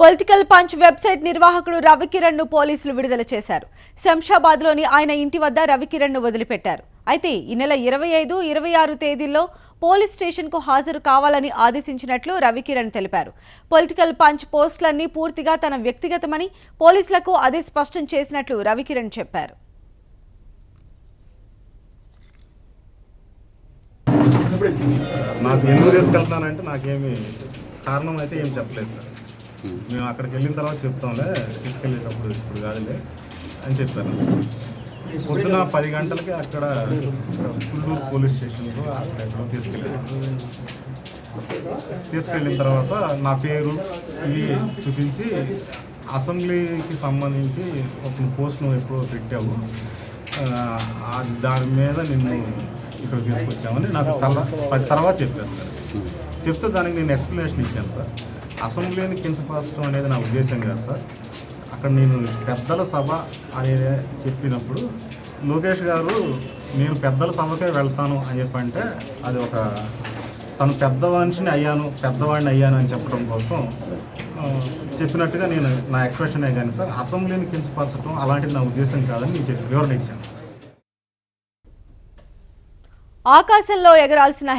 Political punch website నిర్వాహకుడు రవికిరణ్ ను పోలీసులు విడుదల చేశారు. శంషాబాద్ లోని ఆయన ఇంటి వద్ద రవికిరణ్ ను వదిలిపెట్టారు. అయితే ఈ నెల 25, 26 తేదీల్లో పోలీస్ స్టేషన్ కు హాజరు కావాలని ఆదేశించినట్లు రవికిరణ్ తెలిపారు. పొలిటికల్ పంచ్ పోస్టులన్నీ పూర్తిగా తన వ్యక్తిగతమని పోలీసులకు అదే స్పష్టం చేసినట్లు రవికిరణ్ చెప్పారు. నాకు ఎందుకు తీసుకెళ్తానంటే నాకేమి కారణం అయితే ఏం చెప్పలేదు సార్. మేము అక్కడికి వెళ్ళిన తర్వాత చెప్తాంలే, తీసుకెళ్ళేటప్పుడు ఇప్పుడు కాదులే అని చెప్పాను. పొద్దున 10 గంటలకి అక్కడ పుల్లూరు పోలీస్ స్టేషన్లో అక్కడ తీసుకెళ్ళిన తర్వాత నా పేరు ఇవి చూపించి అసెంబ్లీకి సంబంధించి ఒక పోస్ట్ నువ్వు ఎప్పుడో పెట్టావు, దాని మీద నిన్ను ఇక్కడ తీసుకొచ్చామని నాకు తర్వాత చెప్పాను సార్. చెప్తే దానికి నేను ఎక్స్ప్లెనేషన్ ఇచ్చాను సార్. అసెంబ్లీని కించపరచడం అనేది నా ఉద్దేశం కాదు సార్. అక్కడ నేను పెద్దల సభ అనేది చెప్పినప్పుడు లోకేష్ గారు నేను పెద్దల సభకే వెళ్తాను అని చెప్పంటే అది ఒక తను పెద్ద మనిషిని అయ్యాను, పెద్దవాడిని అయ్యాను అని చెప్పడం కోసం చెప్పినట్టుగా నేను నా ఎక్స్ప్రెషనే కానీ సార్ అసెంబ్లీని కించపరచడం అలాంటిది నా ఉద్దేశం కాదని నేను వివరణ ఇచ్చాను. ఆకాశంలో ఎగరాల్సిన